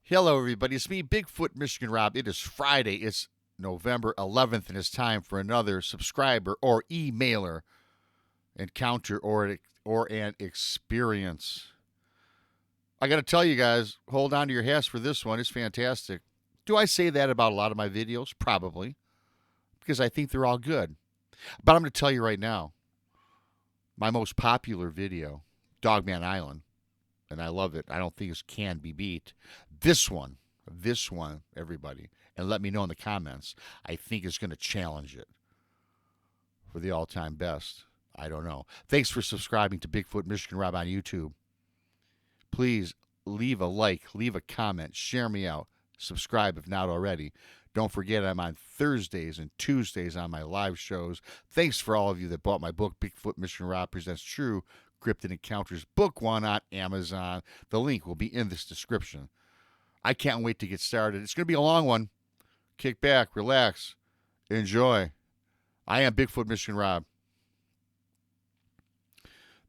Hello, everybody. It's me, Bigfoot, Michigan Rob. It is Friday. It's November 11th, and it's time for another subscriber or emailer encounter or an experience. I got to tell you guys, hold on to your hats for this one. It's fantastic. Do I say that about a lot of my videos? Probably, because I think they're all good. But I'm going to tell you right now, my most popular video, Dogman Island, and I love it. I don't think it can be beat. This one, everybody, and let me know in the comments. I think it's going to challenge it for the all-time best. I don't know. Thanks for subscribing to Bigfoot Michigan Rob on YouTube. Please leave a like, leave a comment, share me out, subscribe if not already. Don't forget I'm on Thursdays and Tuesdays on my live shows. Thanks for all of you that bought my book, Bigfoot Michigan Rob Presents True Cryptid Encounters, Book 1 on Amazon. The link will be in this description. I can't wait to get started. It's going to be a long one. Kick back, relax, enjoy. I am Bigfoot Michigan Rob.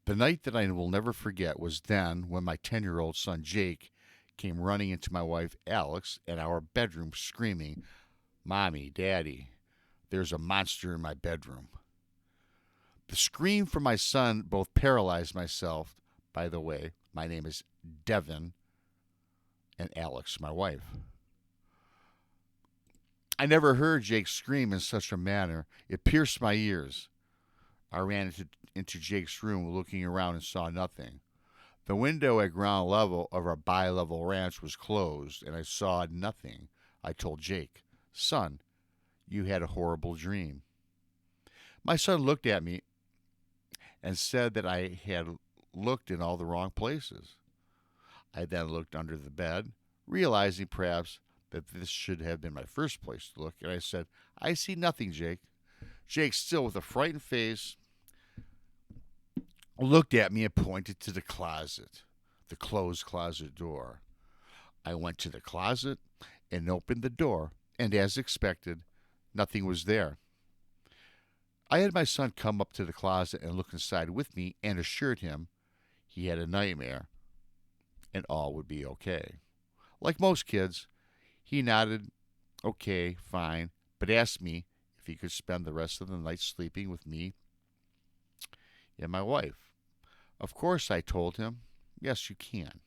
The night that I will never forget was then when my 10-year-old son Jake came running into my wife Alex in our bedroom screaming, "Mommy, Daddy, there's a monster in my bedroom." The scream from my son both paralyzed myself. By the way, my name is Devin, and Alex, my wife. I never heard Jake scream in such a manner. It pierced my ears. I ran into Jake's room, looking around and saw nothing. The window at ground level of our bi-level ranch was closed, and I saw nothing. I told Jake, "Son, you had a horrible dream." My son looked at me and said that I had looked in all the wrong places. I then looked under the bed, realizing perhaps that this should have been my first place to look, and I said, "I see nothing, Jake." Jake, still with a frightened face, looked at me and pointed to the closet, the closed closet door. I went to the closet and opened the door, and as expected, nothing was there. I had my son come up to the closet and look inside with me and assured him he had a nightmare and all would be okay. Like most kids, he nodded, "Okay, fine," but asked me if he could spend the rest of the night sleeping with me and my wife. Of course, I told him, "Yes, you can."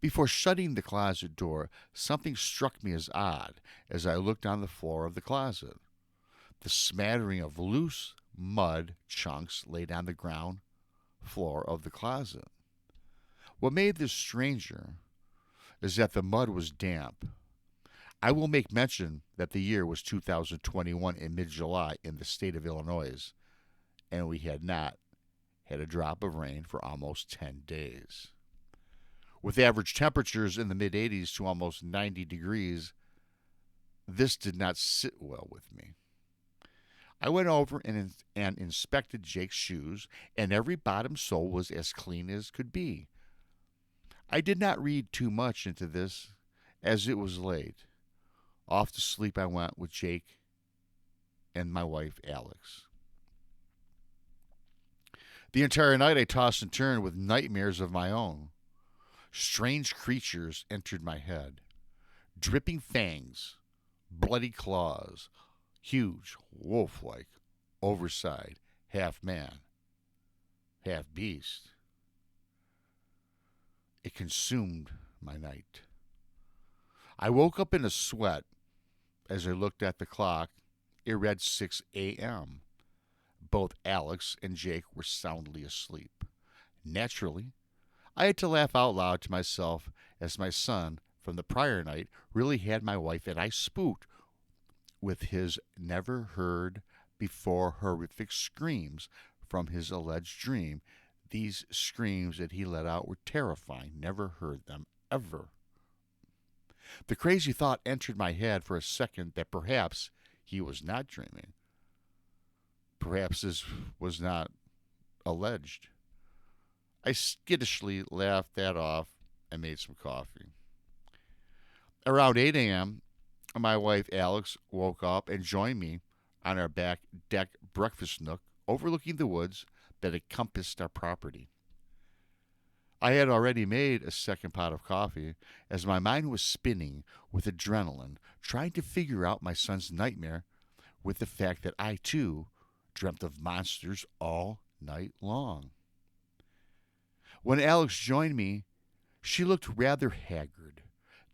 Before shutting the closet door, something struck me as odd as I looked on the floor of the closet. The smattering of loose mud chunks laid on the ground floor of the closet. What made this stranger is that the mud was damp. I will make mention that the year was 2021 in mid-July in the state of Illinois, and we had not had a drop of rain for almost 10 days. With average temperatures in the mid-80s to almost 90 degrees, this did not sit well with me. I went over and inspected Jake's shoes, and every bottom sole was as clean as could be. I did not read too much into this, as it was late. Off to sleep I went with Jake and my wife, Alex. The entire night I tossed and turned with nightmares of my own. Strange creatures entered my head. Dripping fangs, bloody claws, huge, wolf-like, oversized, half man, half beast. It consumed my night. I woke up in a sweat as I looked at the clock. It read 6 a.m. Both Alex and Jake were soundly asleep. Naturally, I had to laugh out loud to myself as my son from the prior night really had my wife and I spooked with his never heard before horrific screams from his alleged dream. These screams that he let out were terrifying. Never heard them ever. The crazy thought entered my head for a second that perhaps he was not dreaming. Perhaps this was not alleged. I skittishly laughed that off and made some coffee. Around 8 a.m., my wife Alex woke up and joined me on our back deck breakfast nook overlooking the woods that encompassed our property. I had already made a second pot of coffee as my mind was spinning with adrenaline, trying to figure out my son's nightmare with the fact that I, too, dreamt of monsters all night long. When Alex joined me, she looked rather haggard,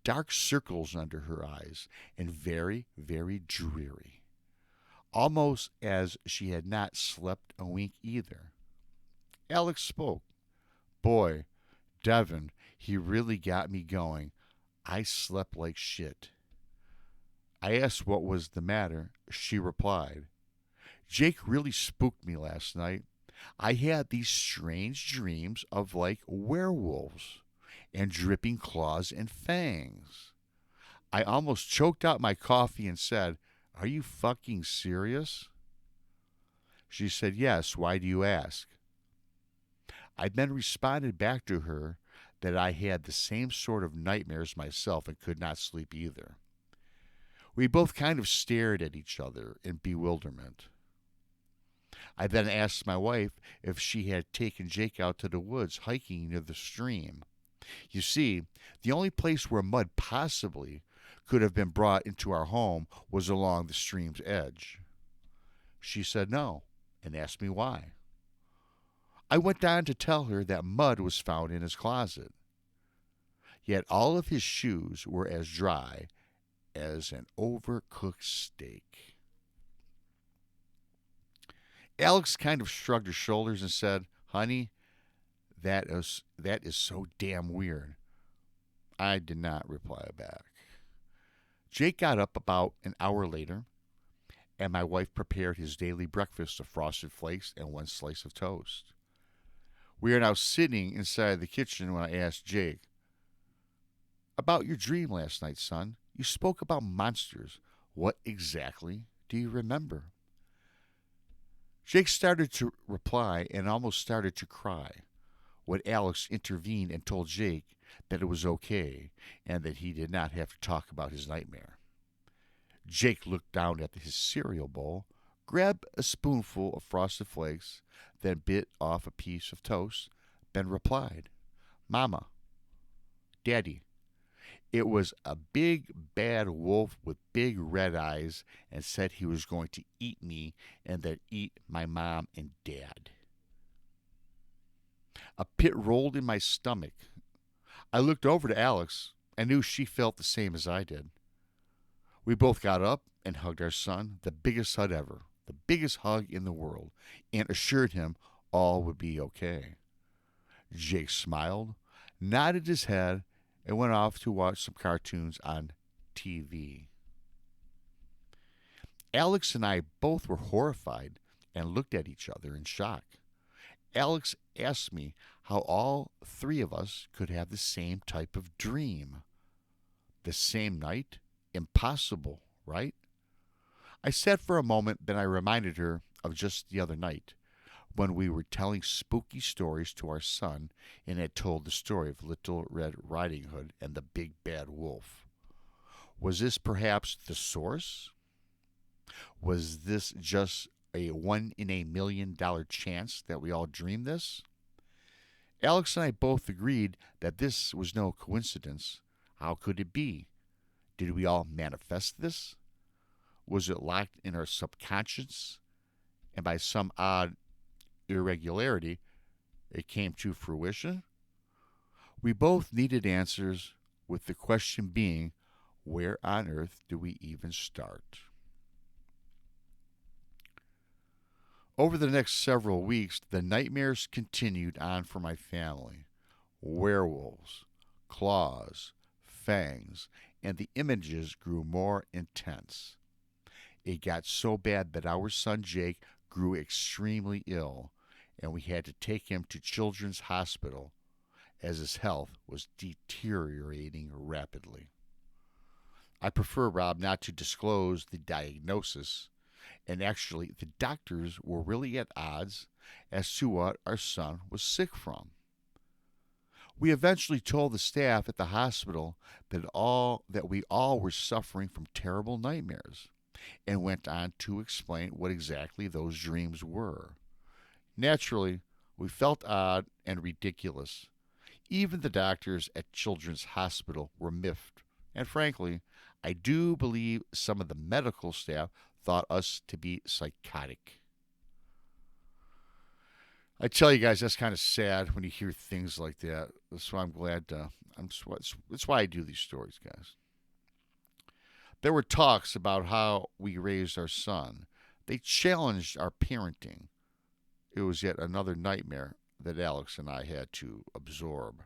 dark circles under her eyes, and very, very dreary, almost as she had not slept a wink either. Alex spoke. Boy, Devin, he really got me going. I slept like shit. I asked what was the matter. She replied, Jake really spooked me last night. I had these strange dreams of like werewolves and dripping claws and fangs. I almost choked out my coffee and said, Are you fucking serious? She said, Yes, why do you ask? I then responded back to her that I had the same sort of nightmares myself and could not sleep either. We both kind of stared at each other in bewilderment. I then asked my wife if she had taken Jake out to the woods hiking near the stream. You see, the only place where mud possibly could have been brought into our home was along the stream's edge. She said no and asked me why. I went on to tell her that mud was found in his closet. Yet all of his shoes were as dry as an overcooked steak. Alex kind of shrugged her shoulders and said, Honey, that is so damn weird. I did not reply back. Jake got up about an hour later, and my wife prepared his daily breakfast of frosted flakes and one slice of toast. We are now sitting inside the kitchen when I asked Jake, About your dream last night, son. You spoke about monsters. What exactly do you remember? Jake started to reply and almost started to cry when Alex intervened and told Jake that it was okay and that he did not have to talk about his nightmare. Jake looked down at his cereal bowl, grabbed a spoonful of frosted flakes, then bit off a piece of toast, then replied, Mama, Daddy, it was a big bad wolf with big red eyes and said he was going to eat me and then eat my mom and dad. A pit rolled in my stomach. I looked over to Alex and knew she felt the same as I did. We both got up and hugged our son, the biggest hug ever, the biggest hug in the world, and assured him all would be okay. Jake smiled, nodded his head, and went off to watch some cartoons on TV. Alex and I both were horrified and looked at each other in shock. Alex asked me how all three of us could have the same type of dream. The same night? Impossible, right? I sat for a moment, then I reminded her of just the other night when we were telling spooky stories to our son and had told the story of Little Red Riding Hood and the Big Bad Wolf. Was this perhaps the source? Was this just a $1 in a million chance that we all dreamed this? Alex and I both agreed that this was no coincidence. How could it be? Did we all manifest this? Was it locked in our subconscious? And by some odd irregularity, it came to fruition? We both needed answers, with the question being, where on earth do we even start? Over the next several weeks, the nightmares continued on for my family. Werewolves, claws, fangs, and the images grew more intense. It got so bad that our son Jake grew extremely ill, and we had to take him to Children's Hospital as his health was deteriorating rapidly. I prefer, Rob, not to disclose the diagnosis, and actually the doctors were really at odds as to what our son was sick from. We eventually told the staff at the hospital that we all were suffering from terrible nightmares, and went on to explain what exactly those dreams were. Naturally, we felt odd and ridiculous, Even the doctors at Children's Hospital were miffed. And frankly, I do believe some of the medical staff thought us to be psychotic. I tell you guys, that's kind of sad when you hear things like that. That's why I'm glad. That's why I do these stories, guys. There were talks about how we raised our son. They challenged our parenting. It was yet another nightmare that Alex and I had to absorb.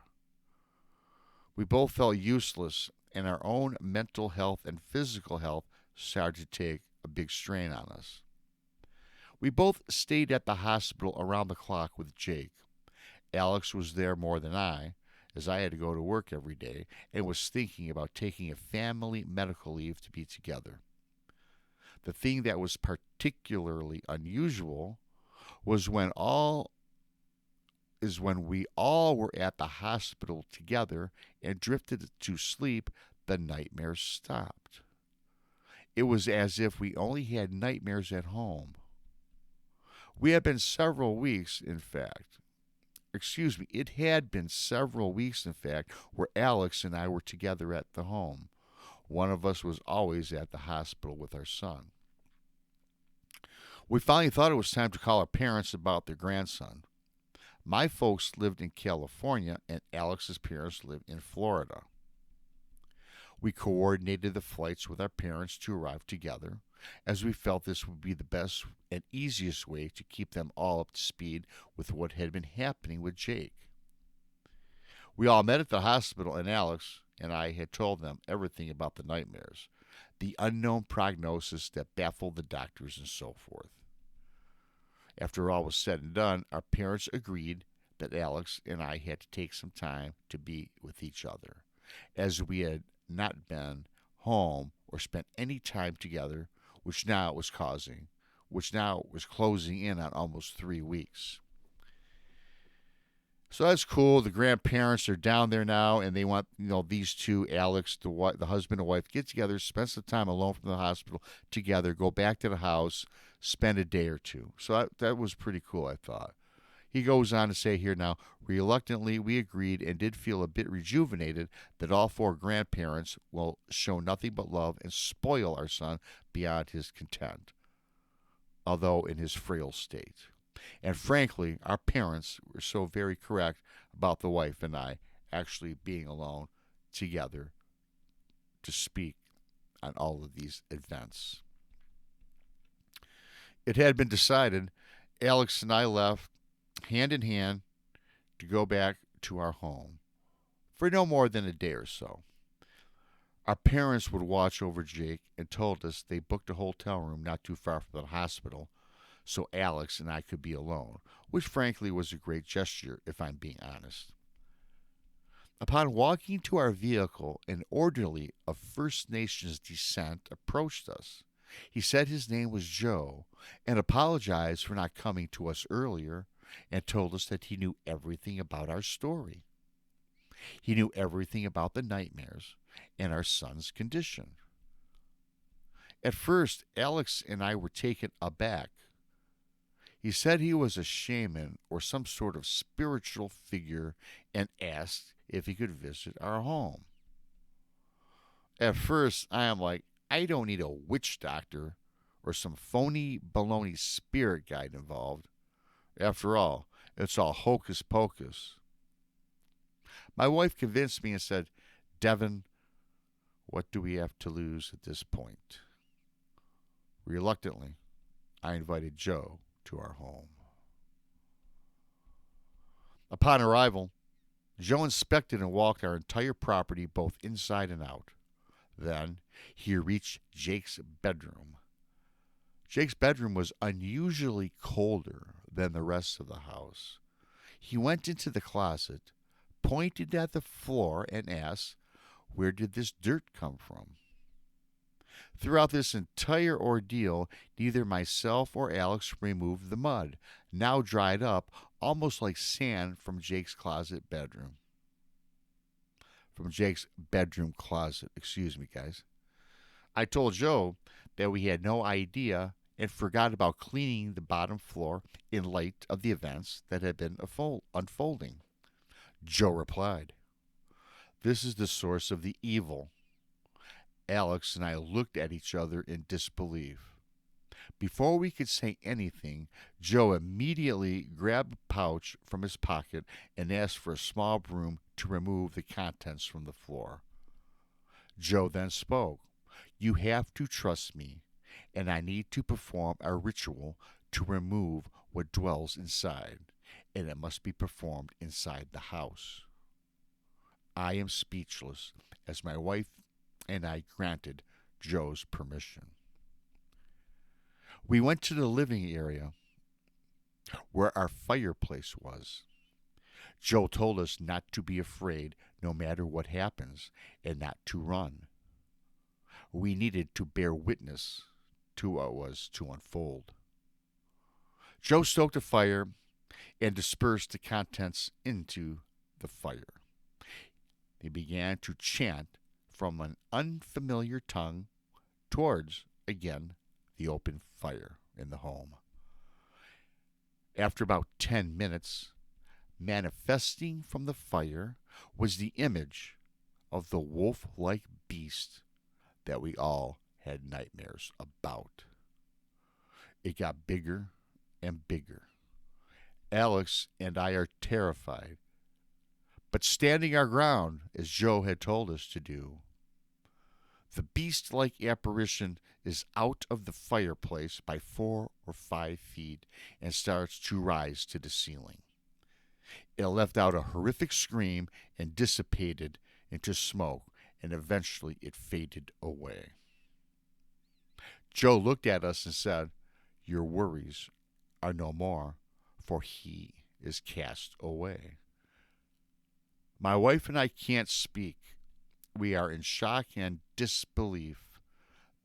We both felt useless, and our own mental health and physical health started to take a big strain on us. We both stayed at the hospital around the clock with Jake. Alex was there more than I, as I had to go to work every day and was thinking about taking a family medical leave to be together. The thing that was particularly unusual was when we all were at the hospital together and drifted to sleep, the nightmares stopped. It was as if we only had nightmares at home. We had been several weeks, in fact. It had been several weeks, in fact, where Alex and I were together at the home. One of us was always at the hospital with our son. We finally thought it was time to call our parents about their grandson. My folks lived in California, and Alex's parents lived in Florida. We coordinated the flights with our parents to arrive together, as we felt this would be the best and easiest way to keep them all up to speed with what had been happening with Jake. We all met at the hospital, and Alex and I had told them everything about the nightmares, the unknown prognosis that baffled the doctors, and so forth. After all was said and done, our parents agreed that Alex and I had to take some time to be with each other, as we had not been home or spent any time together, which now was closing in on almost 3 weeks. So that's cool. The grandparents are down there now, and they want these two, Alex, the husband and wife, get together, spend some time alone from the hospital together, go back to the house, spend a day or two. So that was pretty cool, I thought. He goes on to say here now, reluctantly, we agreed and did feel a bit rejuvenated that all 4 grandparents will show nothing but love and spoil our son beyond his content, although in his frail state. And frankly, our parents were so very correct about the wife and I actually being alone together to speak on all of these events. It had been decided, Alex and I left hand in hand to go back to our home for no more than a day or so. Our parents would watch over Jake and told us they booked a hotel room not too far from the hospital so Alex and I could be alone, which frankly was a great gesture, if I'm being honest. Upon walking to our vehicle, an orderly of First Nations descent approached us. He said his name was Joe and apologized for not coming to us earlier and told us that he knew everything about our story. He knew everything about the nightmares and our son's condition. At first, Alex and I were taken aback. He said he was a shaman or some sort of spiritual figure and asked if he could visit our home. At first, I am like, I don't need a witch doctor or some phony baloney spirit guide involved. After all, it's all hocus pocus. My wife convinced me and said, Devin, what do we have to lose at this point? Reluctantly, I invited Joe to our home. Upon arrival, Joe inspected and walked our entire property both inside and out. Then he reached Jake's bedroom. Jake's bedroom was unusually colder than the rest of the house. He went into the closet, pointed at the floor, and asked, where did this dirt come from? Throughout this entire ordeal, neither myself or Alex removed the mud, now dried up, almost like sand from Jake's bedroom closet. Excuse me, guys. I told Joe that we had no idea and forgot about cleaning the bottom floor in light of the events that had been unfolding. Joe replied, "This is the source of the evil." Alex and I looked at each other in disbelief. Before we could say anything, Joe immediately grabbed a pouch from his pocket and asked for a small broom to remove the contents from the floor. Joe then spoke. "You have to trust me, and I need to perform a ritual to remove what dwells inside, and it must be performed inside the house." I am speechless as my wife and I granted Joe's permission. We went to the living area where our fireplace was. Joe told us not to be afraid no matter what happens and not to run. We needed to bear witness to what was to unfold. Joe stoked a fire and dispersed the contents into the fire. He began to chant from an unfamiliar tongue towards, again, the open fire in the home. After about 10 minutes, manifesting from the fire was the image of the wolf-like beast that we all had nightmares about. It got bigger and bigger. Alex and I are terrified, but standing our ground as Joe had told us to do. The beast-like apparition is out of the fireplace by 4 or 5 feet and starts to rise to the ceiling. It left out a horrific scream and dissipated into smoke, and eventually it faded away. Joe looked at us and said, "Your worries are no more, for he is cast away." My wife and I can't speak. We are in shock and disbelief.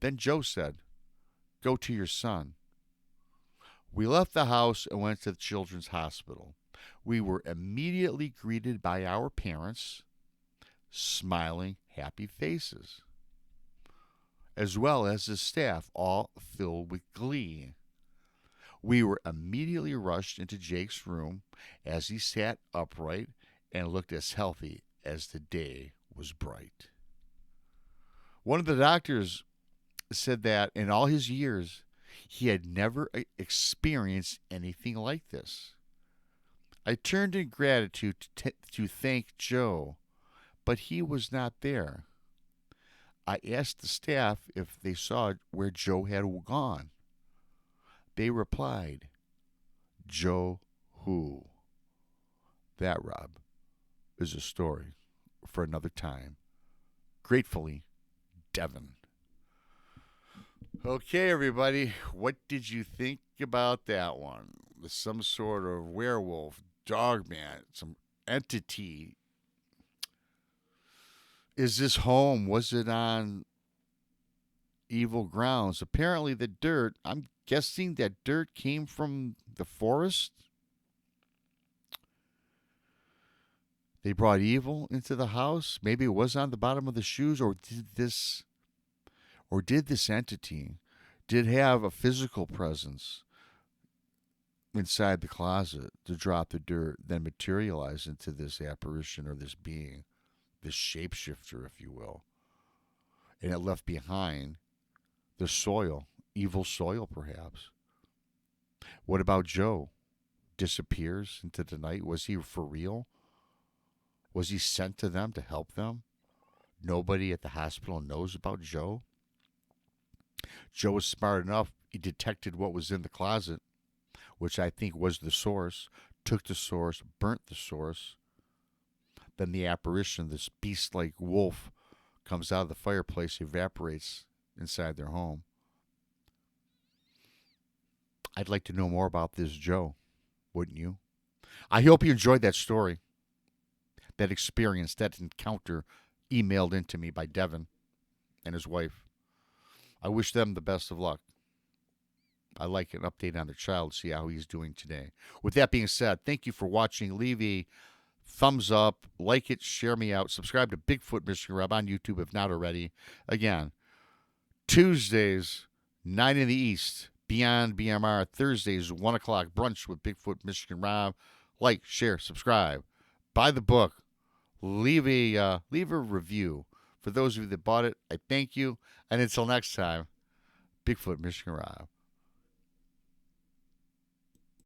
Then Joe said, "Go to your son." We left the house and went to the children's hospital. We were immediately greeted by our parents, smiling, happy faces, as well as the staff, all filled with glee. We were immediately rushed into Jake's room as he sat upright and looked as healthy as the day was bright. One of the doctors said that in all his years, he had never experienced anything like this. I turned in gratitude to thank Joe, but he was not there. I asked the staff if they saw where Joe had gone. They replied, "Joe who?" That, Rob, is a story for another time. Gratefully, Devin. Okay, everybody, what did you think about that one? Some sort of werewolf, dogman, some entity. Is this home? Was it on evil grounds? Apparently, the dirt, I'm guessing that dirt came from the forest. They brought evil into the house. Maybe it was on the bottom of the shoes, or did this entity did have a physical presence inside the closet to drop the dirt, then materialize into this apparition or this being, this shapeshifter, if you will. And it left behind the soil, evil soil perhaps. What about Joe? Disappears into the night. Was he for real? Was he sent to them to help them? Nobody at the hospital knows about Joe. Joe was smart enough. He detected what was in the closet, which I think was the source, took the source, burnt the source. Then the apparition, this beast-like wolf, comes out of the fireplace, evaporates inside their home. I'd like to know more about this Joe, wouldn't you? I hope you enjoyed that story, that experience, that encounter emailed into me by Devin and his wife. I wish them the best of luck. I like an update on their child, see how he's doing today. With that being said, thank you for watching. Leave a thumbs up, like it, share me out. Subscribe to Bigfoot Michigan Rob on YouTube if not already. Again, Tuesdays, 9 in the East, Beyond BMR. Thursdays, 1 o'clock, brunch with Bigfoot Michigan Rob. Like, share, subscribe. buy the book. Leave a review. For those of you that bought it, I thank you. And until next time, Bigfoot Michigan Rob.